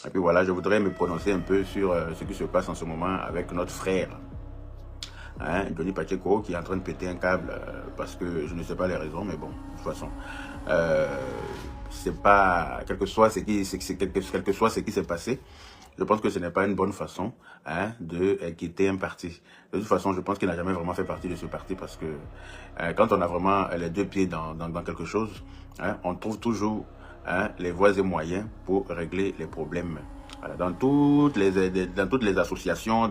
Et puis voilà, je voudrais me prononcer un peu sur ce qui se passe en ce moment avec notre frère, hein, Johnny Pacheco, qui est en train de péter un câble parce que je ne sais pas les raisons, mais bon, de toute façon, c'est pas, quel que soit ce qui s'est passé, je pense que ce n'est pas une bonne façon, hein, de quitter un parti. De toute façon, je pense qu'il n'a jamais vraiment fait partie de ce parti parce que quand on a vraiment les deux pieds dans quelque chose, hein, on trouve toujours, hein, les voies et moyens pour régler les problèmes. Voilà, dans toutes les associations,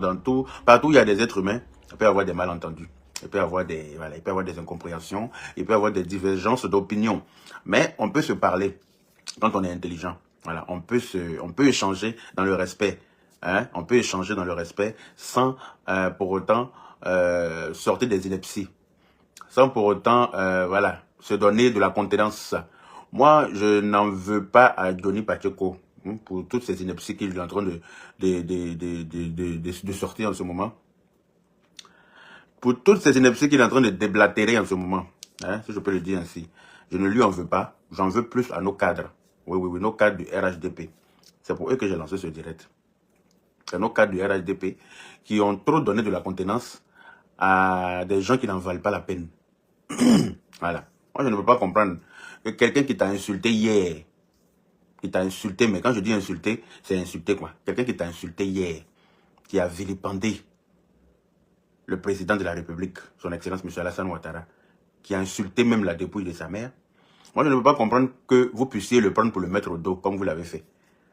partout où il y a des êtres humains, il peut y avoir des malentendus. Il peut y avoir des incompréhensions, il peut y avoir des divergences d'opinion. Mais on peut se parler quand on est intelligent. Voilà, on peut échanger dans le respect. Hein? On peut échanger dans le respect sans pour autant sortir des inepties. Sans pour autant voilà, se donner de la contenance. Moi, je n'en veux pas à Johnny Pacheco pour toutes ces inepties qu'il est en train de sortir en ce moment. Pour toutes ces inepties qu'il est en train de déblatérer en ce moment, hein, si je peux le dire ainsi, je ne lui en veux pas, j'en veux plus à nos cadres. Oui, nos cadres du RHDP. C'est pour eux que j'ai lancé ce direct. C'est nos cadres du RHDP qui ont trop donné de la contenance à des gens qui n'en valent pas la peine. Voilà. Moi, je ne peux pas comprendre que quelqu'un qui t'a insulté hier, qui t'a insulté, mais quand je dis insulté, c'est insulté quoi. Quelqu'un qui t'a insulté hier, qui a vilipendé le président de la République, son Excellence M. Alassane Ouattara, qui a insulté même la dépouille de sa mère. Moi, je ne peux pas comprendre que vous puissiez le prendre pour le mettre au dos, comme vous l'avez fait.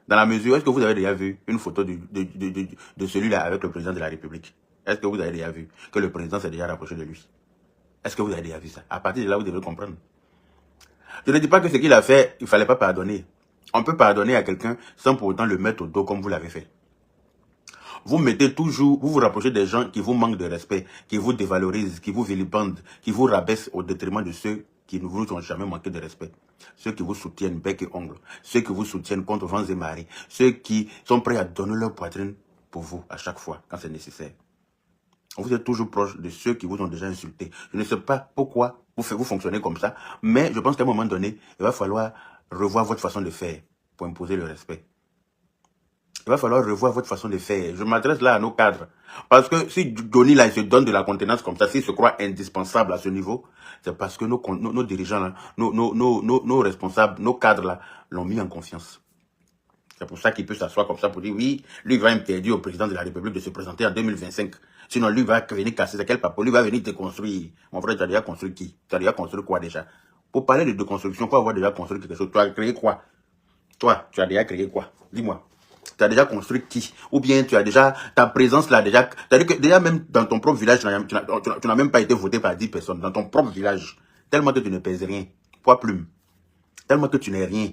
Dans la mesure, est-ce que vous avez déjà vu une photo de celui-là avec le président de la République? Est-ce que vous avez déjà vu que le président s'est déjà rapproché de lui? Est-ce que vous avez déjà vu ça? À partir de là, vous devez comprendre. Je ne dis pas que ce qu'il a fait, il ne fallait pas pardonner. On peut pardonner à quelqu'un sans pour autant le mettre au dos comme vous l'avez fait. Vous mettez toujours, vous vous rapprochez des gens qui vous manquent de respect, qui vous dévalorisent, qui vous vilipendent, qui vous rabaissent au détriment de ceux qui ne vous ont jamais manqué de respect. Ceux qui vous soutiennent bec et ongle, ceux qui vous soutiennent contre vents et marées, ceux qui sont prêts à donner leur poitrine pour vous à chaque fois quand c'est nécessaire. Vous êtes toujours proche de ceux qui vous ont déjà insulté. Je ne sais pas pourquoi vous fonctionnez comme ça, mais je pense qu'à un moment donné, il va falloir revoir votre façon de faire pour imposer le respect. Il va falloir revoir votre façon de faire. Je m'adresse là à nos cadres. Parce que si Johnny là, il se donne de la contenance comme ça, s'il se croit indispensable à ce niveau, c'est parce que nos dirigeants, là, nos responsables, nos cadres là, l'ont mis en confiance. C'est pour ça qu'il peut s'asseoir comme ça pour dire, oui, lui il va interdire au président de la République de se présenter en 2025. Sinon, lui va venir casser, c'est quel papo, lui va venir te construire. Mon frère, tu as déjà construit qui? Tu as déjà construit quoi déjà? Pour parler de construction, il faut avoir déjà construit quelque chose. Tu as créé quoi? Toi, tu as déjà créé quoi? Dis-moi. Tu as déjà construit qui? Ou bien tu as déjà, ta présence là, déjà, c'est-à-dire que déjà même dans ton propre village, tu n'as même pas été voté par 10 personnes, dans ton propre village, tellement que tu ne pèses rien, poids plume, tellement que tu n'es rien.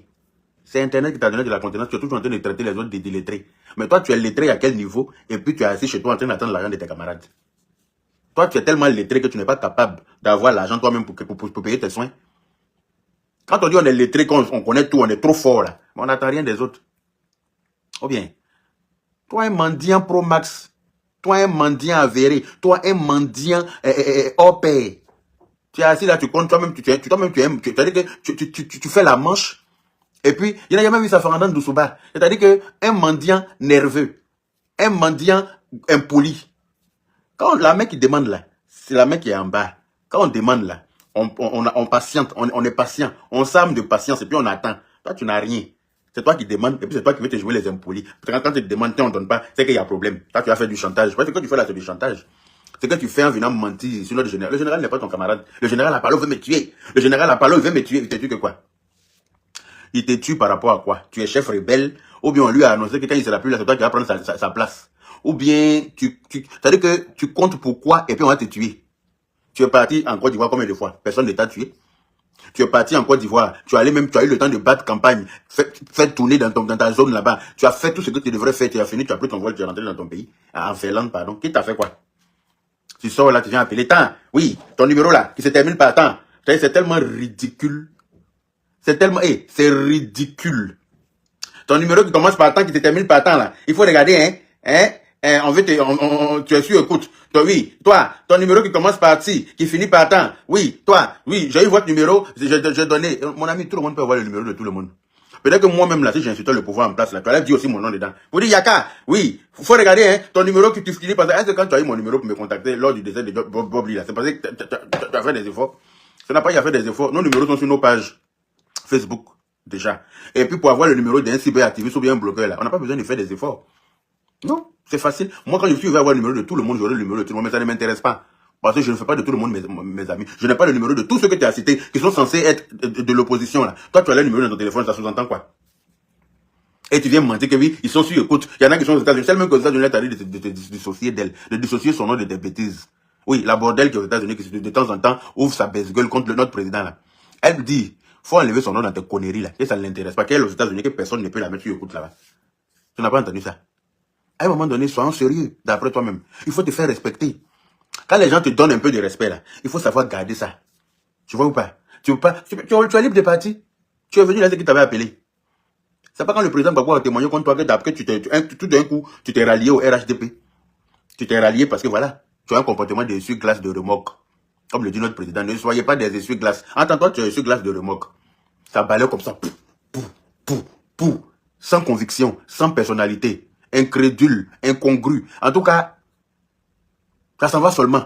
C'est Internet qui t'a donné de la contenance, tu es toujours en train de traiter les autres de illettrés. Mais toi, tu es lettré à quel niveau? Et puis tu es assis chez toi en train d'attendre l'argent de tes camarades. Toi, tu es tellement lettré que tu n'es pas capable d'avoir l'argent toi-même pour payer tes soins. Quand on dit on est lettré, on connaît tout, on est trop fort là, mais on n'attend rien des autres. Ou bien, toi un mendiant pro max, toi un mendiant avéré, toi un mendiant hors pair. Tu es assis là, tu comptes, toi-même tu fais la manche. Et puis, il n'y a jamais vu ça Fernand Doussouba. C'est-à-dire qu'un mendiant nerveux, un mendiant impoli, quand la main qui demande là, c'est la main qui est en bas. Quand on demande là, on patiente, on est patient, on s'arme de patience et puis on attend. Toi, tu n'as rien. C'est toi qui demandes, et puis c'est toi qui veux te jouer les impolis. Quand tu te demandes, on ne donne pas, c'est qu'il y a problème. Toi, tu as fait du chantage. Ce que tu fais là, c'est du chantage. C'est que tu fais en venant mentir sur le général. Le général n'est pas ton camarade. Le général a parlé, il veut me tuer. Le général a parlé, il veut me tuer. Il te tue que quoi? Il te tue par rapport à quoi? Tu es chef rebelle, ou bien on lui a annoncé que quand il sera plus là, c'est toi qui vas prendre sa place. Ou bien, c'est-à-dire que tu comptes pourquoi, et puis on va te tuer. Tu es parti en Côte d'Ivoire combien de fois? Personne ne t'a tué. Tu es parti en Côte d'Ivoire, tu as eu le temps de battre campagne, faire tourner dans ta zone là-bas. Tu as fait tout ce que tu devrais faire, tu as fini, tu as pris ton vol, tu es rentré dans ton pays. En Finlande, pardon. Qui t'a fait quoi? Tu sors là, tu viens appeler. Tant, oui, ton numéro là, qui se termine par tant. C'est tellement ridicule. C'est tellement, c'est ridicule. Ton numéro qui commence par tant, qui se termine par tant là. Il faut regarder, on veut tu es sûr, écoute. Oui, toi, ton numéro qui commence par ti, qui finit par tant. Oui, toi, oui, j'ai eu votre numéro, j'ai donné. Mon ami, tout le monde peut avoir le numéro de tout le monde. Peut-être que moi-même, là, si j'insultais le pouvoir en place, là, tu allais dire aussi mon nom dedans. Vous dites, Yaka, oui, faut regarder, hein, ton numéro que tu finis parce que est-ce que quand tu as eu mon numéro pour me contacter lors du décès de Bob Lee, là, c'est parce que tu as fait des efforts. Ça n'a pas eu à faire des efforts. Nos numéros sont sur nos pages Facebook, déjà. Et puis, pour avoir le numéro d'un cyberactiviste ou bien un bloqueur, là, on n'a pas besoin de faire des efforts. Non, c'est facile. Moi, quand je suis avoir le numéro de tout le monde, j'aurai le numéro de tout le monde, mais ça ne m'intéresse pas. Parce que je ne fais pas de tout le monde mes amis. Je n'ai pas le numéro de tous ceux que tu as cités, qui sont censés être de l'opposition, là. Toi, tu as le numéro dans ton téléphone, ça sous-entend quoi? Et tu viens me mentir que oui, ils sont sur écoute. Il y en a qui sont aux États-Unis. C'est même qu'aux États-Unis, tu as dit de te dissocier d'elle, de dissocier son nom de tes bêtises. Oui, la bordel qui est aux États-Unis, qui de temps en temps ouvre sa baisse-gueule contre notre président, là. Elle dit, faut enlever son nom dans tes conneries, là. Et ça ne l'intéresse pas. Qu'elle est aux États-Unis, que personne ne peut la mettre sur écoute là-bas. Tu n'as pas entendu ça? À un moment donné, sois sérieux, d'après toi-même. Il faut te faire respecter. Quand les gens te donnent un peu de respect, là, il faut savoir garder ça. Tu vois ou pas? Tu es libre de partir. Tu es venu là, c'est qui t'avait appelé. C'est pas quand le président Gbagbo a témoigné contre toi que tout d'un coup, tu t'es rallié au RHDP. Tu t'es rallié parce que voilà, tu as un comportement d'essuie-glace de remorque. Comme le dit notre président, ne soyez pas des essuie-glaces. Entends-toi, tu es essuie-glace de remorque. Ça balait comme ça. Pou. Sans conviction, sans personnalité. Incrédule, incongru. En tout cas, ça s'en va seulement.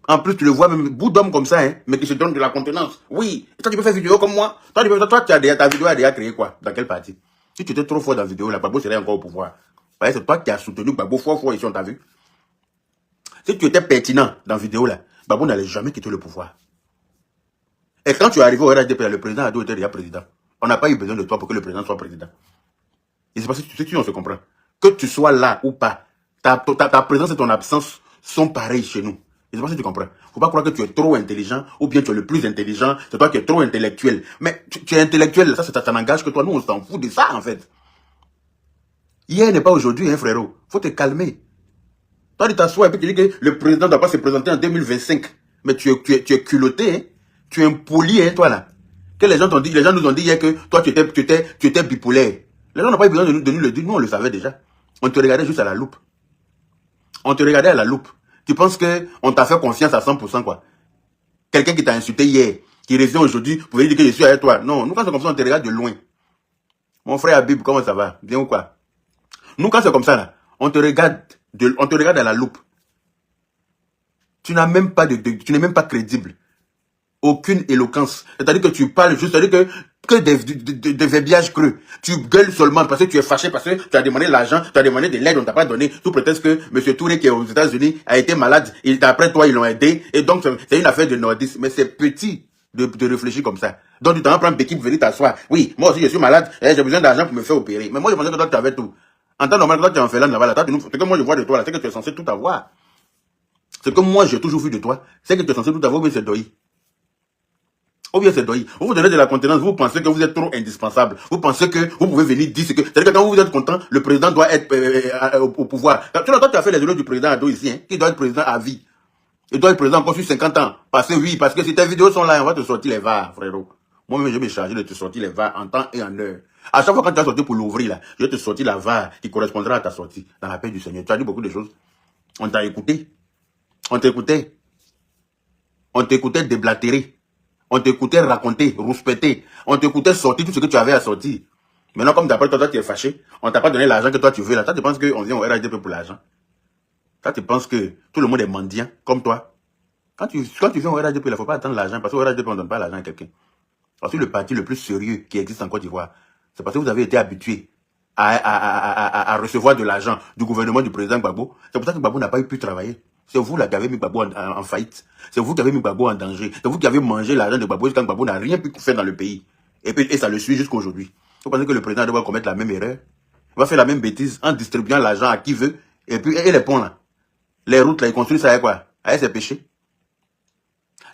En plus, tu le vois même, bout d'homme comme ça, hein, mais qui se donne de la contenance. Oui, et toi, tu peux faire vidéo comme moi. Toi, ta vidéo a déjà créé quoi? Dans quelle partie? Si tu étais trop fort dans la vidéo, là, Gbagbo serait encore au pouvoir. C'est toi qui as soutenu Gbagbo fort ici, on t'a vu. Si tu étais pertinent dans la vidéo, là, Gbagbo n'allait jamais quitter le pouvoir. Et quand tu es arrivé au RHDP, le président Ado était déjà président. On n'a pas eu besoin de toi pour que le président soit président. Et c'est parce que on se comprend. Que tu sois là ou pas, ta présence et ton absence sont pareilles chez nous. Et c'est parce que tu comprends. Faut pas croire que tu es trop intelligent ou bien tu es le plus intelligent. C'est toi qui es trop intellectuel. Mais tu es intellectuel, ça n'engage que toi. Nous, on s'en fout de ça, en fait. Hier n'est pas aujourd'hui, hein, frérot. Faut te calmer. Toi, tu t'assois et puis tu dis que le président ne doit pas se présenter en 2025. Mais tu es culotté, hein. Tu es impoli, hein, toi, là. Que les gens nous ont dit hier que toi, tu étais bipolaire. Les gens n'ont pas eu besoin de nous le dire. Nous, on le savait déjà. On te regardait juste à la loupe. On te regardait à la loupe. Tu penses qu'on t'a fait confiance à 100%, quoi. Quelqu'un qui t'a insulté hier, qui revient aujourd'hui pour venir dire que je suis avec toi. Non, nous, quand c'est comme ça, on te regarde de loin. Mon frère Habib, comment ça va? Bien ou quoi? Nous, quand c'est comme ça, là, on te regarde à la loupe. Tu n'as même pas tu n'es même pas crédible. Aucune éloquence. C'est-à-dire que tu parles juste, c'est-à-dire que des verbiages creux. Tu gueules seulement parce que tu es fâché, parce que tu as demandé l'argent, tu as demandé de l'aide, on ne t'a pas donné, sous prétexte que M. Touré qui est aux États-Unis a été malade, après toi ils l'ont aidé, et donc c'est une affaire de nordisme. Mais c'est petit de réfléchir comme ça. Donc tu t'en prends Béki pour venir t'asseoir. Oui, moi aussi je suis malade, j'ai besoin d'argent pour me faire opérer. Mais moi je pensais que toi tu avais tout. En temps normal, quand tu es en félin là-bas, c'est que moi je vois de toi là, c'est que tu es censé tout avoir. Ce que moi j'ai toujours vu de toi, c'est que tu es censé tout avoir, mais c'est doyi. Ou bien c'est doyi. Vous vous donnez de la contenance, vous pensez que vous êtes trop indispensable. Vous pensez que vous pouvez venir dire ce que... C'est-à-dire que quand vous êtes content, le président doit être au pouvoir. Toi, tu as fait les honneurs du président Ado ici, hein, qui doit être président à vie. Il doit être président encore sur 50 ans. Parce que si tes vidéos sont là, on va te sortir les VAR, frérot. Moi-même, je vais me charger de te sortir les VAR en temps et en heure. À chaque fois quand tu vas sortir pour l'ouvrir, là, je vais te sortir la VAR qui correspondra à ta sortie. Dans la paix du Seigneur. Tu as dit beaucoup de choses. On t'a écouté. On t'écoutait. On t'écoutait déblatérer. On t'écoutait raconter, rouspéter. On t'écoutait sortir tout ce que tu avais à sortir. Maintenant, comme d'après toi, tu es fâché, on t'a pas donné l'argent que toi tu veux là. Toi, tu penses qu'on vient au RHDP pour l'argent. Toi, tu penses que tout le monde est mendiant, comme toi. Quand tu viens au RHDP, il ne faut pas attendre l'argent, parce qu'au RHDP, on ne donne pas l'argent à quelqu'un. Parce que le parti le plus sérieux qui existe en Côte d'Ivoire, c'est parce que vous avez été habitué à recevoir de l'argent du gouvernement du président Gbagbo. C'est pour ça que Gbagbo n'a pas pu travailler. C'est vous là qui avez mis Gbagbo en faillite. C'est vous qui avez mis Gbagbo en danger. C'est vous qui avez mangé l'argent de Gbagbo jusqu'à Gbagbo n'a rien pu faire dans le pays. Et ça le suit jusqu'à aujourd'hui. Vous pensez que le président doit commettre la même erreur? Il va faire la même bêtise en distribuant l'argent à qui veut. Et puis, et les ponts là. Les routes là, ils construisent ça avec quoi? Avec ses péchés.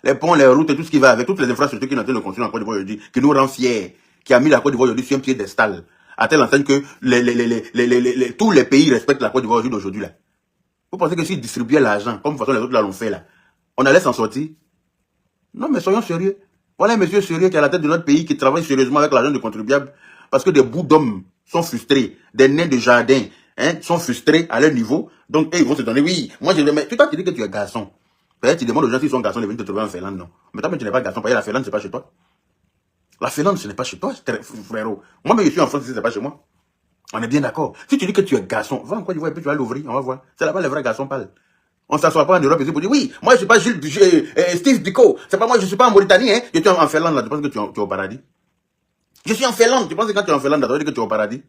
Les ponts, les routes et tout ce qui va avec, toutes les infrastructures qui sont en train de construire en Côte d'Ivoire aujourd'hui, qui nous rend fiers, qui a mis la Côte d'Ivoire aujourd'hui sur un piédestal, à telle enseigne que tous les pays respectent la Côte d'Ivoire aujourd'hui là. Vous pensez que s'ils distribuaient l'argent, comme de toute façon les autres là l'ont fait là, on allait s'en sortir? Non, mais soyons sérieux. Voilà un monsieur sérieux qui est à la tête de notre pays, qui travaille sérieusement avec l'argent du contribuable, parce que des bouts d'hommes sont frustrés, des nains de jardin sont frustrés à leur niveau, donc ils vont se donner, oui, moi je mais toi tu dis que tu es garçon. Peut-être tu demandes aux gens s'ils sont garçons de venir te trouver en Finlande, non. Mais toi, tu n'es pas garçon, parce que la Finlande, c'est pas chez toi. La Finlande, ce n'est pas chez toi, frérot. Moi-même, je suis en France, ce n'est pas chez moi. On est bien d'accord. Si tu dis que tu es garçon, va en Côte d'Ivoire et puis tu vas l'ouvrir, on va voir. C'est là-bas les vrais garçons parlent. On ne s'assoit pas en Europe ici pour dire oui, moi je ne suis pas Steve Biko. C'est pas moi, je ne suis pas en Mauritanie. Hein. Je suis en Finlande là, tu penses que tu es au paradis? Je suis en Finlande, tu penses que quand tu es en Finlande, tu vas dire que tu es au paradis?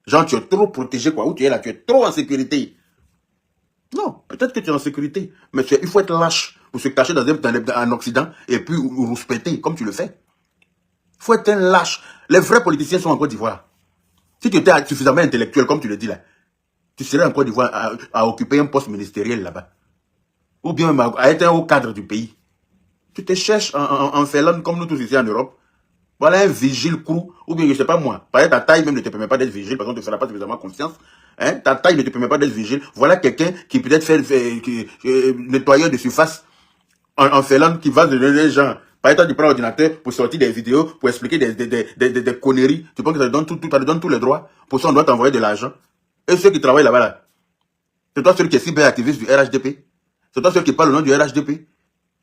Genre, tu es trop protégé, quoi. Où tu es là, tu es trop en sécurité. Non, peut-être que tu es en sécurité, mais il faut être lâche pour se cacher dans un Occident et puis respecter comme tu le fais. Il faut être un lâche. Les vrais politiciens sont en Côte d'Ivoire. Si tu étais suffisamment intellectuel, comme tu le dis là, tu serais en Côte d'Ivoire à occuper un poste ministériel là-bas. Ou bien à être un haut cadre du pays. Tu te cherches en Finlande comme nous tous ici en Europe. Voilà un vigile crew, ou bien je ne sais pas moi. Par exemple, ta taille même ne te permet pas d'être vigile, parce qu'on ne te fera pas suffisamment confiance. Hein? Ta taille ne te permet pas d'être vigile. Voilà quelqu'un qui peut-être fait nettoyeur de surface en Finlande, qui va donner les gens. Par exemple, tu prends l'ordinateur pour sortir des vidéos, pour expliquer des conneries. Tu penses que ça te donne tous les droits. Pour ça, on doit t'envoyer de l'argent. Et ceux qui travaillent là-bas, là, c'est toi celui qui est cyberactiviste du RHDP. C'est toi celui qui parle au nom du RHDP.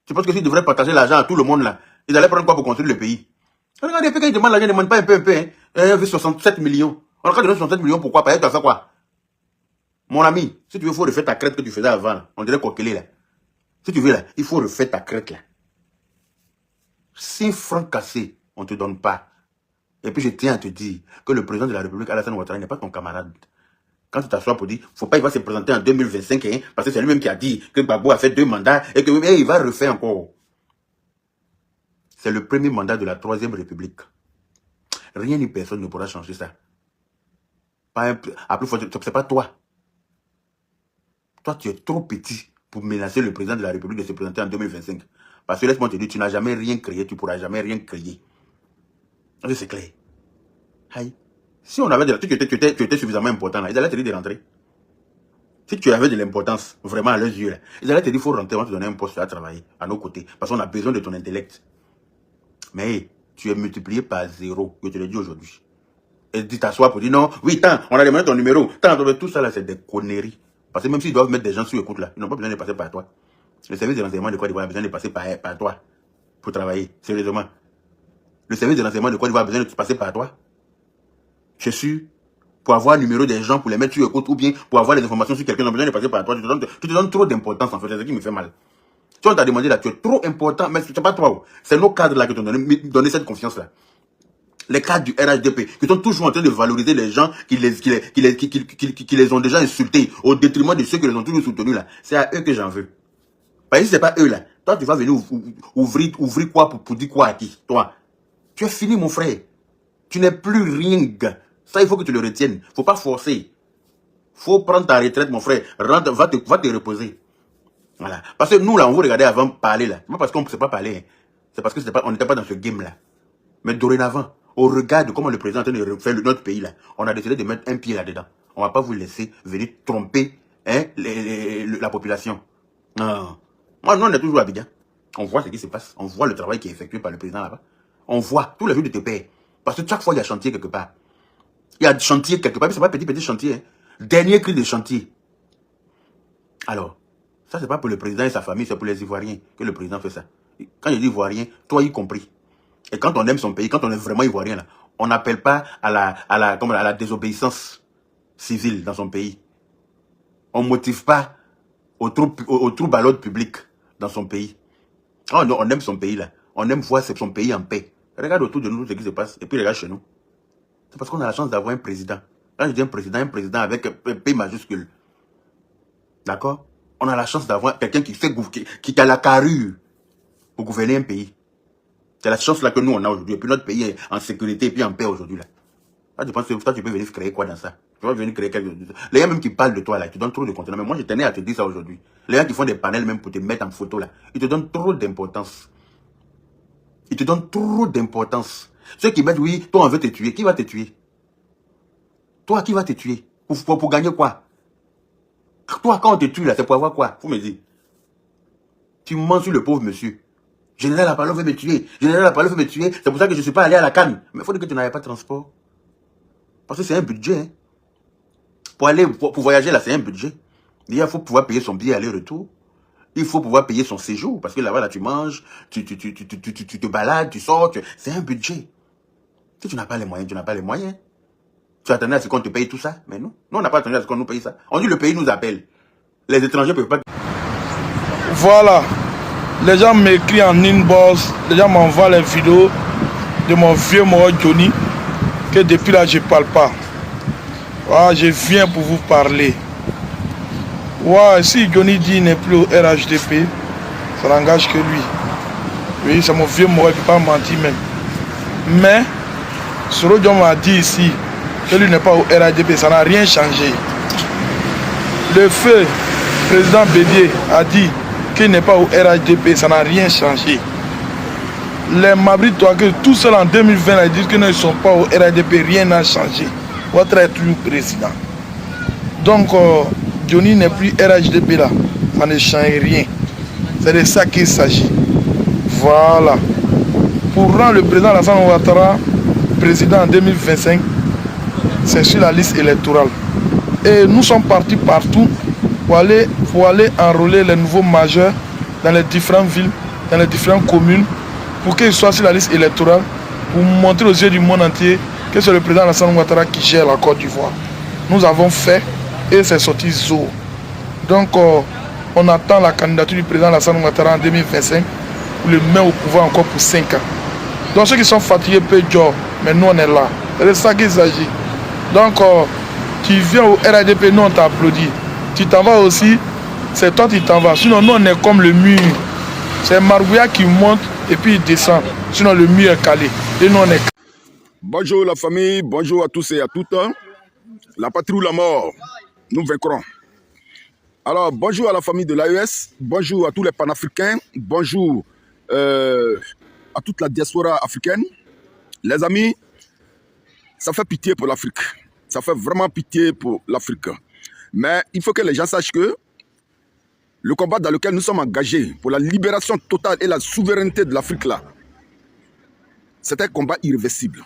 Tu penses que s'ils devraient partager l'argent à tout le monde là, ils allaient prendre quoi pour construire le pays? Regardez, quand ils demandent l'argent, ils ne demandent pas un peu, hein. Il veut 67 millions. On a donné 67 millions, pourquoi? Par exemple, tu as fait quoi? Mon ami, si tu veux, il faut refaire ta crête que tu faisais avant. Là. On dirait coquelé là. Si tu veux là, il faut refaire ta crête là. 6 francs cassés, on ne te donne pas. Et puis je tiens à te dire que le président de la République, Alassane Ouattara, n'est pas ton camarade. Quand tu t'assois pour dire, faut pas, il va se présenter en 2025, hein, parce que c'est lui-même qui a dit que Gbagbo a fait 2 mandats et que il va refaire encore. C'est le premier mandat de la 3e République. Rien ni personne ne pourra changer ça. Après, c'est pas toi. Toi, tu es trop petit pour menacer le président de la République de se présenter en 2025. Parce que laisse-moi te dire, tu n'as jamais rien créé, tu ne pourras jamais rien créer. C'est clair. Aïe. Si on avait de la... tu étais suffisamment important, là, ils allaient te dire de rentrer. Si tu avais de l'importance, vraiment à leurs yeux, là, ils allaient te dire qu'il faut rentrer, on va te donner un poste à travailler à nos côtés. Parce qu'on a besoin de ton intellect. Mais tu es multiplié par 0, je te le dis aujourd'hui. Et tu t'assois pour dire non, oui, tant, on a demandé ton numéro, tant, tout ça là, c'est des conneries. Parce que même s'ils doivent mettre des gens sur écoute là, ils n'ont pas besoin de passer par toi. Le service de renseignement de Côte d'Ivoire a besoin de passer par toi pour travailler, sérieusement. Le service de renseignement de Côte d'Ivoire a besoin de passer par toi. Je suis sûr, pour avoir le numéro des gens, pour les mettre sur écoute, ou bien pour avoir les informations sur quelqu'un, ils ont besoin de passer par toi. Tu te donnes trop d'importance en fait, c'est ce qui me fait mal. Si on t'a demandé là, tu es trop important, mais c'est pas toi. C'est nos cadres là qui t'ont donné cette confiance là. Les cadres du RHDP, qui sont toujours en train de valoriser les gens qui les ont déjà insultés, au détriment de ceux qui les ont toujours soutenus là. C'est à eux que j'en veux. Parce que si c'est pas eux là, toi tu vas venir ouvrir quoi pour dire quoi à qui? Toi, tu es fini mon frère. Tu n'es plus rien. Ça, il faut que tu le retiennes. Faut pas forcer. Faut prendre ta retraite, mon frère. Rentre, va te reposer. Voilà. Parce que nous, là, on vous regardait avant parler, là. C'est pas parce qu'on ne sait pas parler. Hein. C'est parce que on n'était pas dans ce game-là. Mais dorénavant, au regard de comment le président est en train de refaire notre pays, là, on a décidé de mettre un pied là-dedans. On ne va pas vous laisser venir tromper hein, la population. Non. Moi, nous, on est toujours à Abidjan. On voit ce qui se passe. On voit le travail qui est effectué par le président là-bas. On voit tous les jours de tes pères. Parce que chaque fois, il y a chantier quelque part. Il y a chantier quelque part. Mais ce n'est pas petit chantier. Hein. Dernier cri de chantier. Alors, ça, c'est pas pour le président et sa famille, c'est pour les Ivoiriens que le président fait ça. Quand je dis Ivoirien, toi y compris. Et quand on aime son pays, quand on est vraiment Ivoirien, là, on n'appelle pas à la désobéissance civile dans son pays. On ne motive pas au trouble à l'ordre public dans son pays. Oh, non, on aime son pays, là. On aime voir son pays en paix. Regarde autour de nous ce qui se passe, et puis regarde chez nous. C'est parce qu'on a la chance d'avoir un président. Quand je dis un président avec un P majuscule. D'accord? On a la chance d'avoir quelqu'un qui a la carrure pour gouverner un pays. C'est la chance là que nous on a aujourd'hui. Et puis notre pays est en sécurité et puis en paix aujourd'hui là. Là, tu penses que toi tu peux venir créer quoi dans ça? Tu vas venir créer quelque chose. Les gens même qui parlent de toi là, tu donnes trop de contenu. Mais moi je tenais à te dire ça aujourd'hui. Les gens qui font des panels même pour te mettre en photo là, ils te donnent trop d'importance. Ils te donnent trop d'importance. Ceux qui mettent oui, toi on veut te tuer. Qui va te tuer? Toi qui va te tuer? Pour gagner quoi? Toi quand on te tue là, c'est pour avoir quoi? Faut me dire. Tu mens sur le pauvre monsieur. Général Apollo veut me tuer. Général Apollo veut me tuer. C'est pour ça que je ne suis pas allé à la Cannes. Mais il faut dire que tu n'avais pas de transport. Parce que c'est un budget. Hein. Pour voyager là, c'est un budget. Il faut pouvoir payer son billet aller-retour. Il faut pouvoir payer son séjour. Parce que là-bas, là, tu manges, tu te balades, tu sors. C'est un budget. Si tu n'as pas les moyens, tu n'as pas les moyens. Tu attendais à ce qu'on te paye tout ça, mais non. Nous, on n'a pas attendu à ce qu'on nous paye ça. On dit le pays nous appelle. Les étrangers ne peuvent pas... Voilà. Les gens m'écrivent en inbox, les gens m'envoient les vidéos de mon vieux mort Johnny, que depuis là, je ne parle pas. Voilà, je viens pour vous parler. Ouais, si Johnny dit n'est plus au RHDP, ça n'engage que lui. Oui, c'est mon vieux mort, il ne peut pas mentir même. Mais, Soro Diom m'a dit ici que lui n'est pas au RHDP, ça n'a rien changé. Le feu, président Bédier a dit qu'il n'est pas au RHDP, ça n'a rien changé. Les Mabri Touaké, tout seul en 2020, ils disent qu'ils ne sont pas au RHDP, rien n'a changé. Ouattara est toujours président. Donc, Johnny n'est plus RHDP là, ça ne change rien. C'est de ça qu'il s'agit. Voilà. Pour rendre le président Alassane Ouattara président en 2025, c'est sur la liste électorale. Et nous sommes partis partout pour aller enrôler les nouveaux majeurs dans les différentes villes, dans les différentes communes, pour qu'ils soient sur la liste électorale, pour montrer aux yeux du monde entier que c'est le président Alassane Ouattara qui gère la Côte d'Ivoire. Nous avons fait et c'est sorti zo. Donc on attend la candidature du président Alassane Ouattara en 2025 pour le mettre au pouvoir encore pour 5 ans. Donc ceux qui sont fatigués peuvent dire, mais nous on est là. C'est de ça qu'il s'agit. Donc tu viens au RADP, nous on t'applaudit. Tu t'en vas aussi, c'est toi qui t'en vas. Sinon nous on est comme le mur. C'est Margouya qui monte et puis il descend. Sinon le mur est calé. Et nous on est... Bonjour la famille, bonjour à tous et à toutes. La patrie ou la mort, nous vaincrons. Alors bonjour à la famille de l'AES, bonjour à tous les panafricains, bonjour à toute la diaspora africaine. Les amis, ça fait pitié pour l'Afrique. Ça fait vraiment pitié pour l'Afrique. Mais il faut que les gens sachent que le combat dans lequel nous sommes engagés pour la libération totale et la souveraineté de l'Afrique là, c'est un combat irréversible.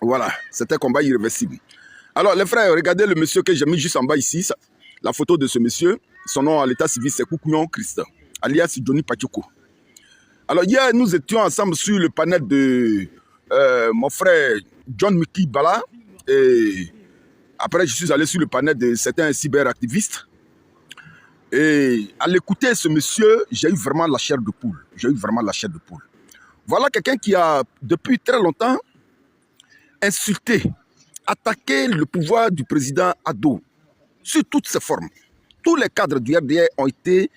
Voilà, c'est un combat irréversible. Alors les frères, regardez le monsieur que j'ai mis juste en bas ici, la photo de ce monsieur. Son nom à l'état civil c'est Koukouyon Christ, alias Johnny Pachoko. Alors hier nous étions ensemble sur le panel de mon frère John Miki Bala. Et après je suis allé sur le panel de certains cyberactivistes. Et à l'écouter ce monsieur, j'ai eu vraiment la chair de poule. J'ai eu vraiment la chair de poule. Voilà quelqu'un qui a depuis très longtemps insulté, attaqué le pouvoir du président Ado sous toutes ses formes. Tous les cadres du RDR ont été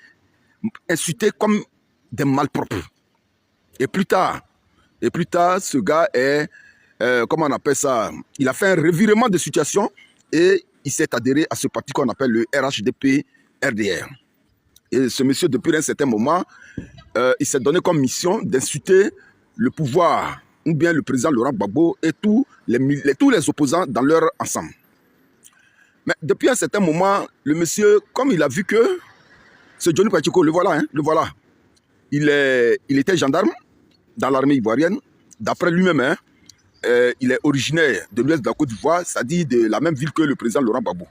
insultés comme des malpropres. Et plus tard, ce gars est, comment on appelle ça, il a fait un revirement de situation et il s'est adhéré à ce parti qu'on appelle le RHDP-RDR. Et ce monsieur, depuis un certain moment, il s'est donné comme mission d'insulter le pouvoir ou bien le président Laurent Gbagbo et tous les opposants dans leur ensemble. Mais depuis un certain moment, le monsieur, comme il a vu que ce Johnny Pachoko, le voilà, le voilà. Il était gendarme dans l'armée ivoirienne. D'après lui-même, il est originaire de l'ouest de la Côte d'Ivoire, c'est-à-dire de la même ville que le président Laurent Gbagbo.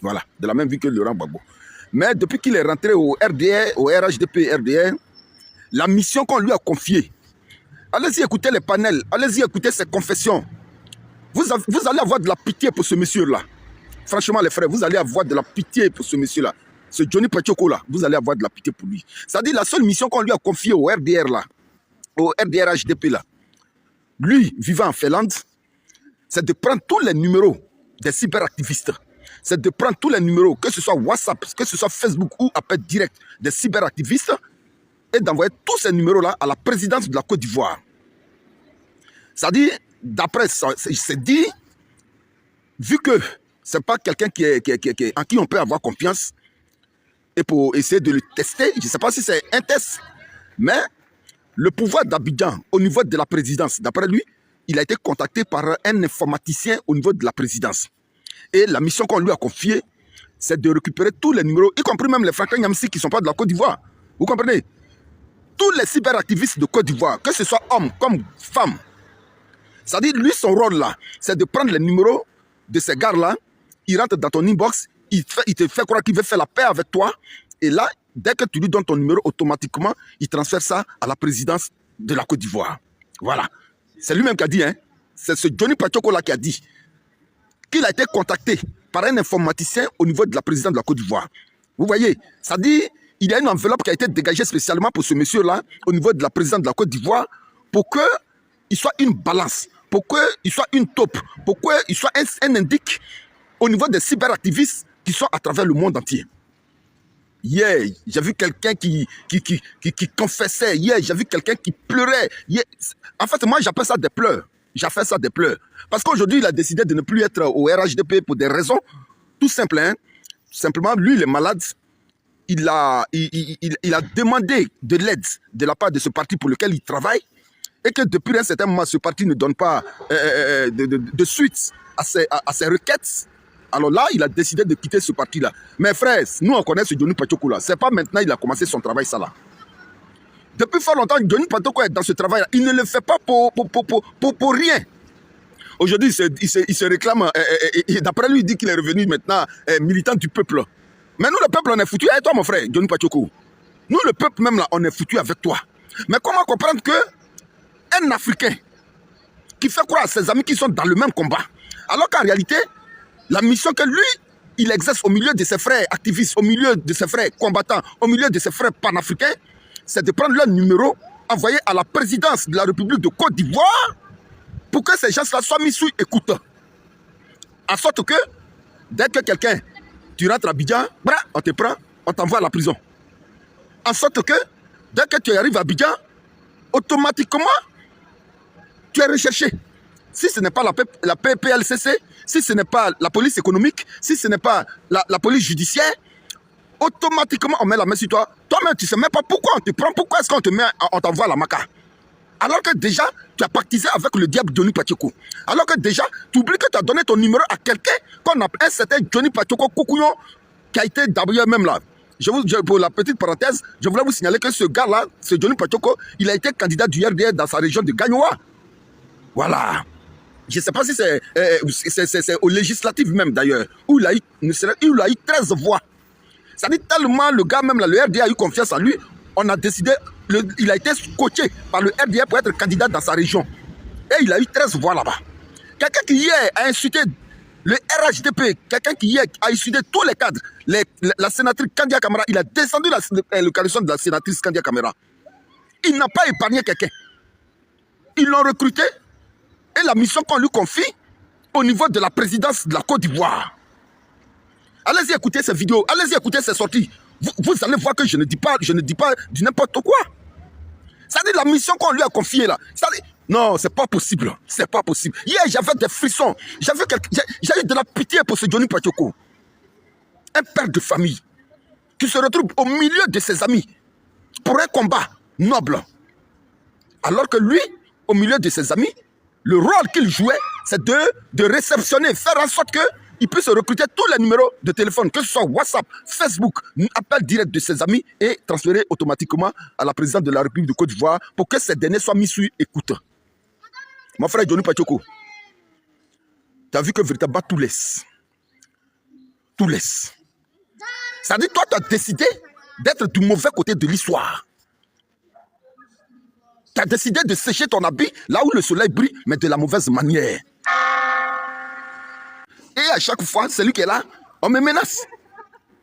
Voilà, de la même ville que Laurent Gbagbo. Mais depuis qu'il est rentré au RDR, au RHDP-RDR, la mission qu'on lui a confiée, allez-y écouter les panels, allez-y écouter ses confessions. Vous allez avoir de la pitié pour ce monsieur-là. Franchement, les frères, vous allez avoir de la pitié pour ce monsieur-là. Ce Johnny Pachoko-là, vous allez avoir de la pitié pour lui. C'est-à-dire la seule mission qu'on lui a confiée au RDR, là, au RDR-HDP, là, lui, vivant en Finlande, c'est de prendre tous les numéros des cyberactivistes. C'est de prendre tous les numéros, que ce soit WhatsApp, que ce soit Facebook ou appel direct des cyberactivistes, et d'envoyer tous ces numéros-là à la présidence de la Côte d'Ivoire. C'est-à-dire, d'après ça, c'est dit, vu que ce n'est pas quelqu'un en qui on peut avoir confiance, et pour essayer de le tester, je ne sais pas si c'est un test, mais le pouvoir d'Abidjan au niveau de la présidence, d'après lui, il a été contacté par un informaticien au niveau de la présidence. Et la mission qu'on lui a confiée, c'est de récupérer tous les numéros, y compris même les Franklin Yamsi qui ne sont pas de la Côte d'Ivoire. Vous comprenez? Tous les cyberactivistes de Côte d'Ivoire, que ce soit hommes comme femmes. C'est-à-dire, lui, son rôle là, c'est de prendre les numéros de ces gars-là, il rentre dans ton inbox, il te fait croire qu'il veut faire la paix avec toi, et là, dès que tu lui donnes ton numéro, automatiquement, il transfère ça à la présidence de la Côte d'Ivoire. Voilà. C'est lui-même qui a dit, hein. c'est ce Johnny Pachoko là qui a dit qu'il a été contacté par un informaticien au niveau de la présidente de la Côte d'Ivoire. Vous voyez, ça dit, il y a une enveloppe qui a été dégagée spécialement pour ce monsieur-là au niveau de la présidente de la Côte d'Ivoire pour qu'il soit une balance, pour qu'il soit une taupe, pour qu'il soit un indique au niveau des cyberactivistes qui sont à travers le monde entier. Hier, j'ai vu quelqu'un qui confessait. Hier, j'ai vu quelqu'un qui pleurait. Hier, en fait, moi, j'appelle ça des pleurs. J'appelle ça des pleurs. Parce qu'aujourd'hui, il a décidé de ne plus être au RHDP pour des raisons tout simples. Hein. Simplement, lui, il est malade. Il a demandé de l'aide de la part de ce parti pour lequel il travaille. Et que depuis un certain moment, ce parti ne donne pas de suite à ses requêtes. Alors là, il a décidé de quitter ce parti-là. Mais frères, nous, on connaît ce Johnny Pachoko là. C'est pas maintenant qu'il a commencé son travail, ça là. Depuis fort longtemps, Johnny Pachoko est dans ce travail-là. Il ne le fait pas pour rien. Aujourd'hui, il se réclame. D'après lui, il dit qu'il est revenu maintenant militant du peuple. Mais nous, le peuple, on est foutu avec toi, mon frère, Johnny Pachoko. Nous, le peuple même là, on est foutu avec toi. Mais comment comprendre que un Africain qui fait croire à ses amis qui sont dans le même combat, alors qu'en réalité, la mission que lui, il exerce au milieu de ses frères activistes, au milieu de ses frères combattants, au milieu de ses frères panafricains, c'est de prendre leur numéro, envoyer à la présidence de la République de Côte d'Ivoire pour que ces gens-là soient mis sous écoute. En sorte que, dès que quelqu'un, tu rentres à Abidjan, on te prend, on t'envoie à la prison. En sorte que, dès que tu arrives à Abidjan, automatiquement, tu es recherché. Si ce n'est pas la PPLCC, si ce n'est pas la police économique, si ce n'est pas la police judiciaire, automatiquement on met la main sur toi. Toi-même, tu ne sais même pas pourquoi on te prend, pourquoi est-ce qu'on t'envoie à la Maca. Alors que déjà, tu as pactisé avec le diable Johnny Pachoko. Alors que déjà, tu oublies que tu as donné ton numéro à quelqu'un qu'on appelle un certain Johnny Pachoko Koukouyon, qui a été d'ailleurs même là. Pour la petite parenthèse, je voulais vous signaler que ce gars-là, ce Johnny Pachoko, il a été candidat du RDR dans sa région de Gagnoa. Voilà. Je ne sais pas si c'est au législatif même d'ailleurs, où il a eu 13 voix. Ça dit tellement le gars même là, le RDA a eu confiance en lui, on a décidé, il a été coaché par le RDA pour être candidat dans sa région. Et il a eu 13 voix là-bas. Quelqu'un qui hier a insulté le RHDP, quelqu'un qui hier a insulté tous les cadres, la sénatrice Kandia Kamara, il a descendu le coalition de la sénatrice Kandia Kamara. Il n'a pas épargné quelqu'un. Ils l'ont recruté. Et la mission qu'on lui confie au niveau de la présidence de la Côte d'Ivoire. Allez-y écouter ces vidéos, allez-y écouter ces sorties. Vous allez voir que je ne dis pas du n'importe quoi. Ça dit la mission qu'on lui a confiée là. Ça dit, non, c'est pas possible. C'est pas possible. Hier, j'avais des frissons. J'ai eu de la pitié pour ce Johnny Pachoko. Un père de famille qui se retrouve au milieu de ses amis pour un combat noble. Alors que lui, au milieu de ses amis, le rôle qu'il jouait, c'est de réceptionner, faire en sorte qu'il puisse recruter tous les numéros de téléphone, que ce soit WhatsApp, Facebook, appel direct de ses amis et transférer automatiquement à la présidente de la République de Côte d'Ivoire pour que ces derniers soient mis sur écoute. Mon frère Johnny Pachoko, tu as vu que véritablement tout laisse. Tout laisse. Ça dit, toi, tu as décidé d'être du mauvais côté de l'histoire. Tu as décidé de sécher ton habit là où le soleil brille, mais de la mauvaise manière. Et à chaque fois, celui qui est là, on me menace.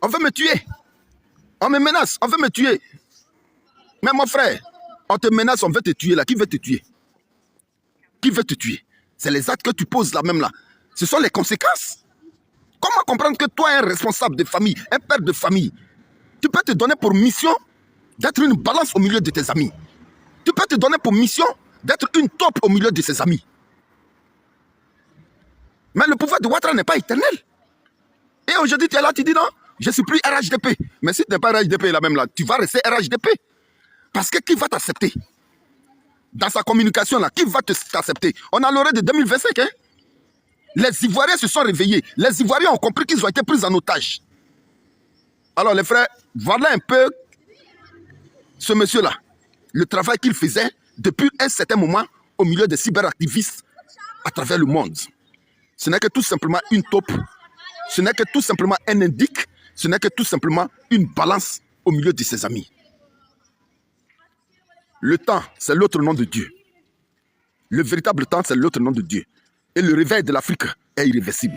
On veut me tuer. On me menace, on veut me tuer. Mais mon frère, on te menace, on veut te tuer là. Qui veut te tuer? Qui veut te tuer? C'est les actes que tu poses là même là. Ce sont les conséquences. Comment comprendre que toi, un responsable de famille, un père de famille, tu peux te donner pour mission d'être une balance au milieu de tes amis. Tu peux te donner pour mission d'être une taupe au milieu de ses amis. Mais le pouvoir de Ouattara n'est pas éternel. Et aujourd'hui, tu es là, tu dis non, je ne suis plus RHDP. Mais si tu n'es pas RHDP là même là, tu vas rester RHDP. Parce que qui va t'accepter? Dans sa communication là, qui va t'accepter? On a l'heure de 2025. Hein? Les Ivoiriens se sont réveillés. Les Ivoiriens ont compris qu'ils ont été pris en otage. Alors les frères, voilà un peu ce monsieur-là. Le travail qu'il faisait depuis un certain moment au milieu des cyberactivistes à travers le monde. Ce n'est que tout simplement une taupe, ce n'est que tout simplement un indique, ce n'est que tout simplement une balance au milieu de ses amis. Le temps, c'est l'autre nom de Dieu. Le véritable temps, c'est l'autre nom de Dieu. Et le réveil de l'Afrique est irréversible.